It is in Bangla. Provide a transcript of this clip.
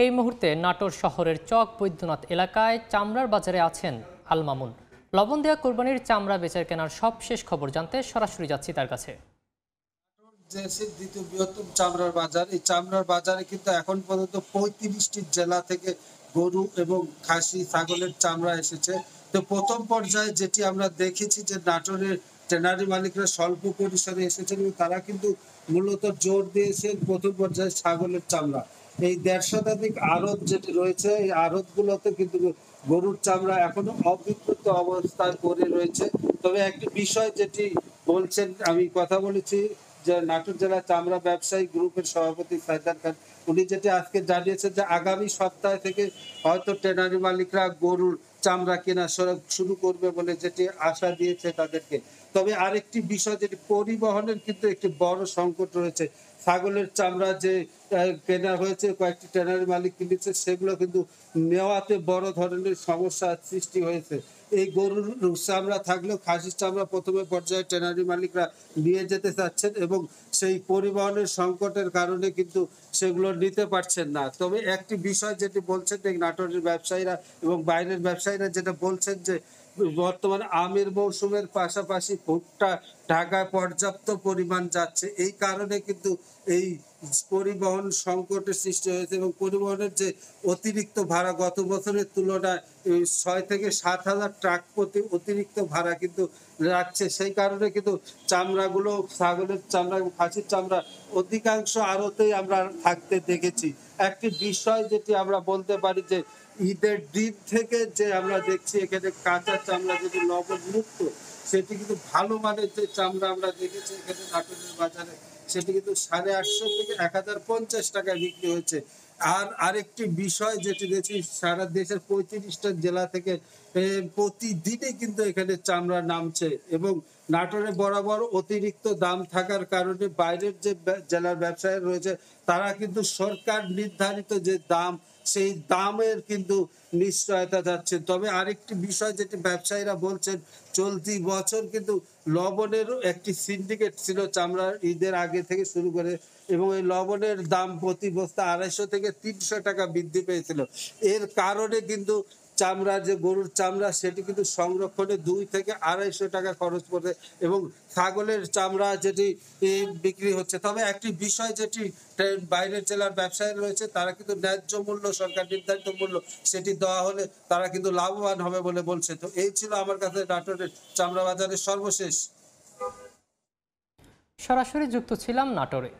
এই মুহূর্তে নাটোর শহরের চক বৈদ্যনাথ এলাকায় চামড়ার বাজারে আছেন আল মামুন। লবণ দেয়া কোরবানির চামড়া বেচার কেনার সবশেষ খবর জানতে সরাসরি যাচ্ছি তার কাছে। দেশের দ্বিতীয় বৃহত্তম চামড়ার বাজার, এই চামড়ার বাজারে কিন্তু এখন পর্যন্ত 35টি জেলা থেকে গরু এবং খাসি ছাগলের চামড়া এসেছে। তো প্রথম পর্যায়ে যেটি আমরা দেখেছি যে নাটোরের ট্যানারি মালিকরা স্বল্প পরিসরে এসেছেন এবং তারা কিন্তু মূলত জোর দিয়েছেন প্রথম পর্যায়ে ছাগলের চামড়া। এই 1.5 শতাধিক আড়ত যেটি রয়েছে, এই আড়ত গুলোতে কিন্তু গরুর চামড়া এখনো অবিকৃত অবস্থায় পড়ে রয়েছে। তবে একটি বিষয় যেটি বলছেন, আমি কথা বলেছি যে নাটোর জেলা চামড়া ব্যবসায়ী গ্রুপের সভাপতি সাইদার খান, উনি যেটি আজকে জানিয়েছেন যে আগামী সপ্তাহ থেকে হয়তো ট্যানারি মালিকরা গরুর চামড়া কেনা শুরু করবে বলে যেটি আশা দিয়েছে তাদেরকে। তবে আরেকটি বিষয়, যেটি পরিবহনের কিন্তু একটি বড় সংকট রয়েছে। ছাগলের চামড়া যে কেনা হয়েছে, কয়েকটি ট্যানারি মালিক কিনেছে, সেগুলো কিন্তু নেওয়াতে বড় ধরনের সমস্যার সৃষ্টি হয়েছে। এই গরুর চামড়া থাকলেও খাসির চামড়া প্রথমে পর্যায়ে ট্যানারি মালিকরা নিয়ে যেতে চাচ্ছেন এবং সেই পরিবহনের সংকটের কারণে কিন্তু সেগুলো নিতে পারছেন না। তবে একটি বিষয় যেটি বলছেন যে নাটোরের ব্যবসায়ীরা এবং বাইরের ব্যবসায়ীরা যেটা বলছেন যে বর্তমানে আমের মৌসুমের পাশাপাশি ভুট্টা ঢাকায় পর্যাপ্ত পরিমাণ যাচ্ছে, এই কারণে কিন্তু এই পরিবহন সংকটের সৃষ্টি হয়েছে এবং পরিবহনের যে অতিরিক্ত ভাড়া গত বছরের তুলনায় 6 থেকে 7 হাজার ট্রাক প্রতি অতিরিক্ত ভাড়া কিন্তু যাচ্ছে। সেই কারণে কিন্তু চামড়াগুলো, ছাগলের চামড়া এবং খাসির চামড়া অধিকাংশ আড়তেই আমরা থাকতে দেখেছি। একটি বিষয় যেটি আমরা বলতে পারি যে ঈদের দিন থেকে যে আমরা দেখছি এখানে কাঁচা চামড়া যেটি লবণ মুক্ত, সেটি কিন্তু ভালো মানের যে চামড়া আমরা দেখেছি এখানে নাটোরের বাজারে, সেটি কিন্তু 850 থেকে 1050 টাকায় বিক্রি হয়েছে। আর আরেকটি বিষয় যেটি দেখছি, সারা দেশের 35টা জেলা থেকে প্রতিদিনে কিন্তু এখানে চামড়া নামছে এবং নাটোরে বরাবর অতিরিক্ত দাম থাকার কারণে বাইরের যে জেলার ব্যবসায়ী রয়েছে তারা কিন্তু সরকার নির্ধারিত যে দাম, সেই দামের কিন্তু নিশ্চয়তা যাচ্ছে। তবে আরেকটি বিষয় যেটি ব্যবসায়ীরা বলছেন, চলতি বছর কিন্তু লবণেরও একটি সিন্ডিকেট ছিল চামড়ার ঈদের আগে থেকে শুরু করে এবং এই লবণের দাম প্রতি বস্তা 250 থেকে 300 টাকা বৃদ্ধি পেয়েছিল। এর কারণে কিন্তু চামড়া, যে গরুর চামড়া, সেটি কিন্তু সংরক্ষণে 2 থেকে 250 টাকা খরচ পড়ে এবং ছাগলের চামড়া যেটি বিক্রি হচ্ছে। তবে একটি বিষয় যেটি বাইরের জেলার ব্যবসায়ী রয়েছে, তারা কিন্তু ন্যায্য মূল্য, সরকার নির্ধারিত মূল্য, সেটি দেওয়া হলে তারা কিন্তু লাভবান হবে বলে বলছে। তো এই ছিল আমার কাছে নাটোরের চামড়া বাজারের সর্বশেষ। সরাসরি যুক্ত ছিলাম নাটোরে।